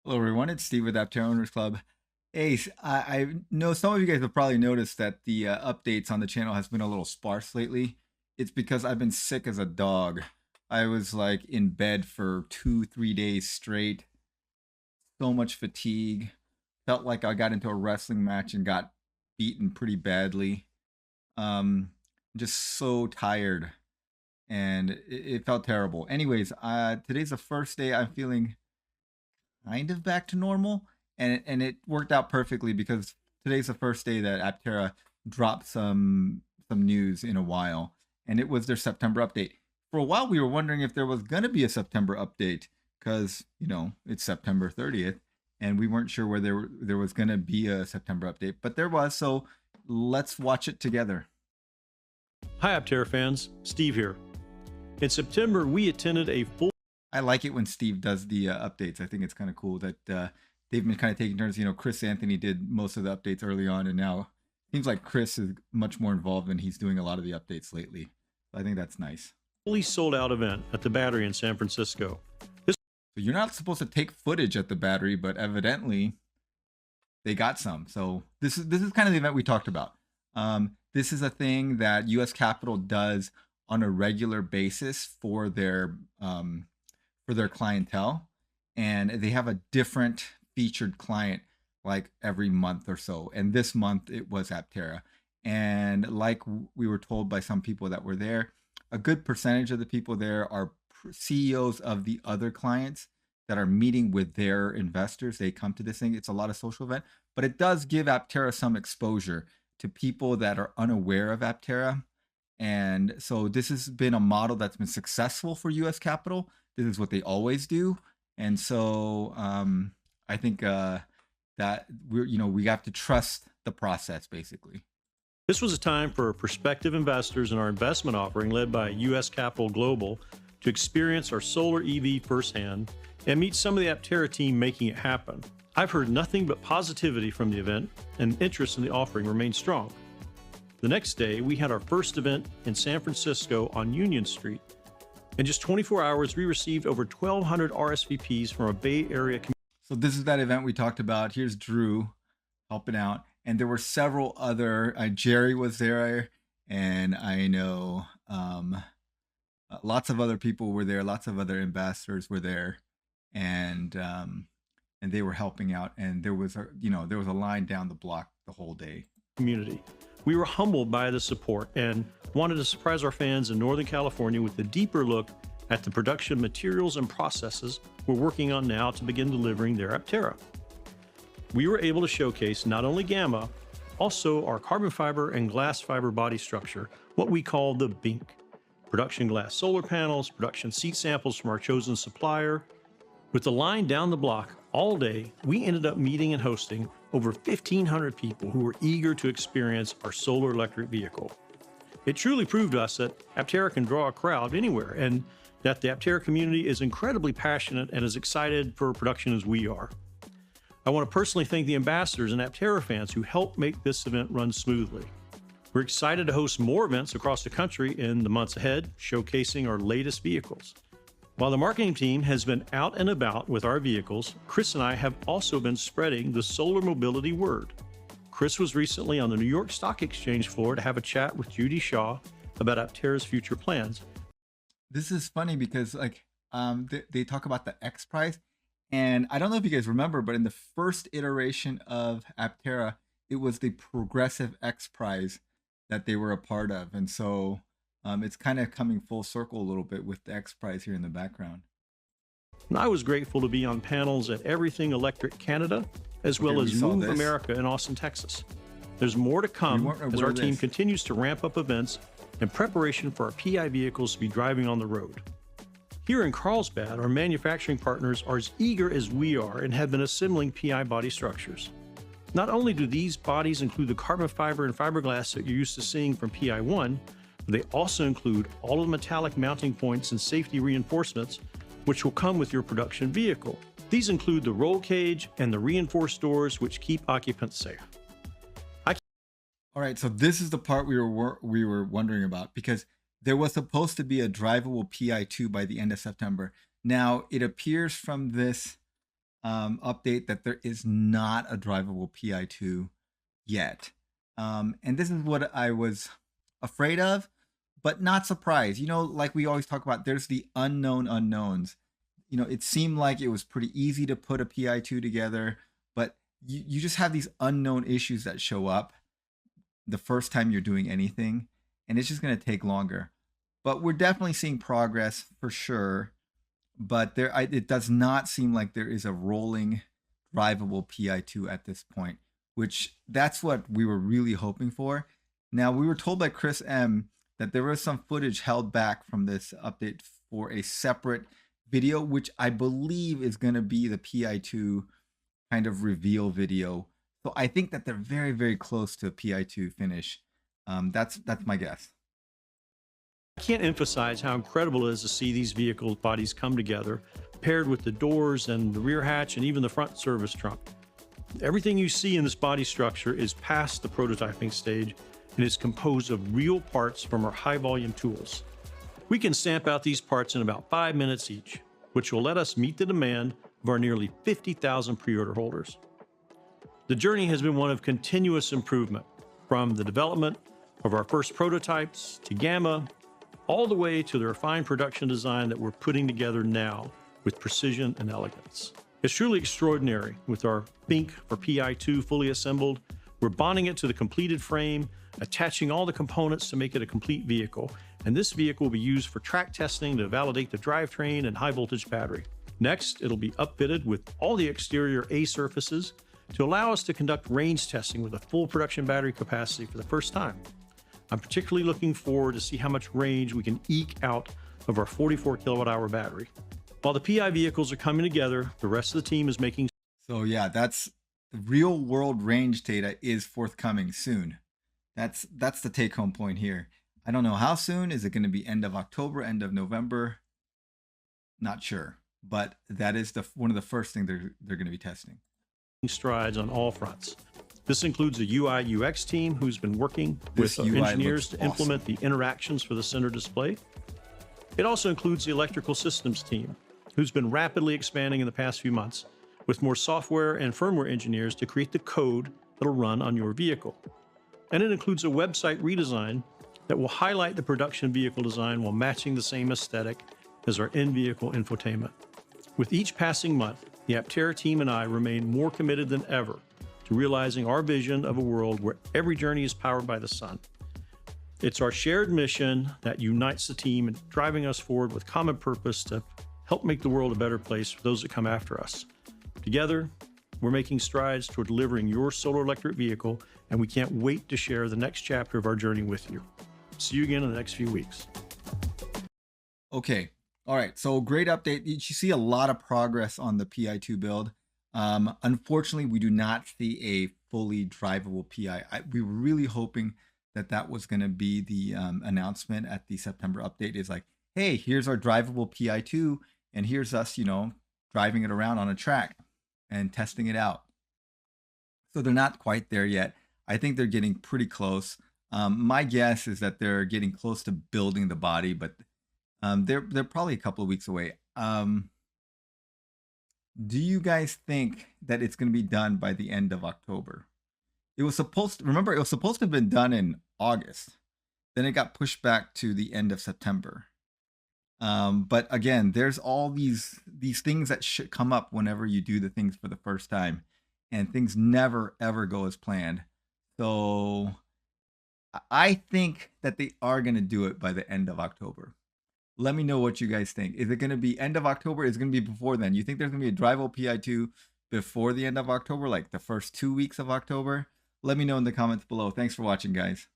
Hello, everyone. It's Steve with Aptera Owners Club. Ace, I know some of you guys have probably noticed that the updates on the channel has been a little sparse lately. It's because I've been sick as a dog. I was like in bed for 2, 3 days straight. So much fatigue. Felt like I got into a wrestling match and got beaten pretty badly. Um, just so tired, and it felt terrible. Anyways, today's the first day I'm feeling kind of back to normal, and it worked out perfectly because today's the first day that Aptera dropped some news in a while, and it was their September update. For a while, we were wondering if there was gonna be a September update because it's September 30th, and we weren't sure where there was gonna be a September update, but there was. So let's watch it together. Hi, Aptera fans. Steve here. In September, we attended a full. I like it when Steve does the updates. I think it's kind of cool that they've been kind of taking turns. Chris Anthony did most of the updates early on, and now it seems like Chris is much more involved and he's doing a lot of the updates lately. I think that's nice. Fully sold out event at the Battery in San Francisco. So you're not supposed to take footage at the Battery, but evidently they got some. So this is kind of the event we talked about. This is a thing that U.S. Capital does on a regular basis for their clientele, and they have a different featured client like every month or so. And this month it was Aptera. And like we were told by some people that were there, a good percentage of the people there are CEOs of the other clients that are meeting with their investors. They come to this thing. It's a lot of social event, but it does give Aptera some exposure to people that are unaware of Aptera. And so this has been a model that's been successful for US Capital. This is what they always do. And so I think that we have to trust the process, basically. This was a time for prospective investors in our investment offering led by US Capital Global to experience our solar EV firsthand and meet some of the Aptera team making it happen. I've heard nothing but positivity from the event, and interest in the offering remains strong. The next day, we had our first event in San Francisco on Union Street. In just 24 hours, we received over 1,200 RSVPs from a Bay Area community. So this is that event we talked about. Here's Drew helping out. And there were several other, Jerry was there, and I know lots of other people were there. Lots of other ambassadors were there, and they were helping out. And there was a line down the block the whole day. Community. We were humbled by the support and wanted to surprise our fans in Northern California with a deeper look at the production materials and processes we're working on now to begin delivering their Aptera. We were able to showcase not only Gamma, also our carbon fiber and glass fiber body structure, what we call the BINC. Production glass solar panels, production seat samples from our chosen supplier. With the line down the block all day, we ended up meeting and hosting over 1,500 people who were eager to experience our solar electric vehicle. It truly proved to us that Aptera can draw a crowd anywhere, and that the Aptera community is incredibly passionate and as excited for production as we are. I want to personally thank the ambassadors and Aptera fans who helped make this event run smoothly. We're excited to host more events across the country in the months ahead, showcasing our latest vehicles. While the marketing team has been out and about with our vehicles, Chris and I have also been spreading the solar mobility word. Chris was recently on the New York Stock Exchange floor to have a chat with Judy Shaw about Aptera's future plans. This is funny because they talk about the X Prize, and I don't know if you guys remember, but in the first iteration of Aptera, it was the Progressive X Prize that they were a part of, and so it's kind of coming full circle a little bit with the X Prize here in the background. And I was grateful to be on panels at Everything Electric Canada, as well as Move America in Austin, Texas. There's more to come as our team continues to ramp up events in preparation for our PI vehicles to be driving on the road. Here in Carlsbad, our manufacturing partners are as eager as we are and have been assembling PI body structures. Not only do these bodies include the carbon fiber and fiberglass that you're used to seeing from PI1, but they also include all of the metallic mounting points and safety reinforcements which will come with your production vehicle. These include the roll cage and the reinforced doors which keep occupants safe. All right, so this is the part we were wondering about, because there was supposed to be a drivable PI2 by the end of September. Now, it appears from this update that there is not a drivable PI2 yet. And this is what I was afraid of, but not surprised. You know, like we always talk about, there's the unknown unknowns. You know, it seemed like it was pretty easy to put a PI2 together, but you just have these unknown issues that show up the first time you're doing anything, and it's just going to take longer. But we're definitely seeing progress for sure. But it does not seem like there is a rolling drivable PI2 at this point, which that's what we were really hoping for. Now, we were told by Chris M that there was some footage held back from this update for a separate video, which I believe is going to be the PI2 kind of reveal video. So I think that they're very, very close to a PI2 finish. That's my guess. I can't emphasize how incredible it is to see these vehicle bodies come together, paired with the doors and the rear hatch and even the front service trunk. Everything you see in this body structure is past the prototyping stage and is composed of real parts from our high-volume tools. We can stamp out these parts in about 5 minutes each, which will let us meet the demand of our nearly 50,000 pre-order holders. The journey has been one of continuous improvement, from the development of our first prototypes to Gamma, all the way to the refined production design that we're putting together now with precision and elegance. It's truly extraordinary. With our Think for PI2 fully assembled, we're bonding it to the completed frame, attaching all the components to make it a complete vehicle, and this vehicle will be used for track testing to validate the drivetrain and high voltage battery. Next, it'll be upfitted with all the exterior A surfaces to allow us to conduct range testing with a full production battery capacity for the first time. I'm particularly looking forward to see how much range we can eke out of our 44 kilowatt hour battery. While the PI vehicles are coming together, the rest of the team is making. So yeah, that's the real world range data is forthcoming soon. That's the take home point here. I don't know how soon. Is it going to be end of October, end of November? Not sure, but that is one of the first things they're going to be testing. Strides on all fronts. This includes a UI UX team who's been working with engineers to implement the interactions for the center display. It also includes the electrical systems team, who's been rapidly expanding in the past few months with more software and firmware engineers to create the code that'll run on your vehicle. And it includes a website redesign that will highlight the production vehicle design while matching the same aesthetic as our in-vehicle infotainment. With each passing month, the Aptera team and I remain more committed than ever to realizing our vision of a world where every journey is powered by the sun. It's our shared mission that unites the team and driving us forward with common purpose to help make the world a better place for those that come after us. Together, we're making strides toward delivering your solar electric vehicle, and we can't wait to share the next chapter of our journey with you. See you again in the next few weeks. Okay. All right. So great update. You see a lot of progress on the PI2 build. Unfortunately, we do not see a fully drivable PI. We were really hoping that was going to be the announcement at the September update, is like, hey, here's our drivable PI2, and here's us, driving it around on a track and testing it out. So they're not quite there yet. I think they're getting pretty close. My guess is that they're getting close to building the body, but they're probably a couple of weeks away. Do you guys think that it's going to be done by the end of October? It was supposed to have been done in August. Then it got pushed back to the end of September. But again, there's all these things that should come up whenever you do the things for the first time, and things never ever go as planned. So I think that they are going to do it by the end of October. Let me know what you guys think. Is it going to be end of October? Is it going to be before then? You think there's going to be a drivable PI2 before the end of October, like the first 2 weeks of October? Let me know in the comments below. Thanks for watching, guys.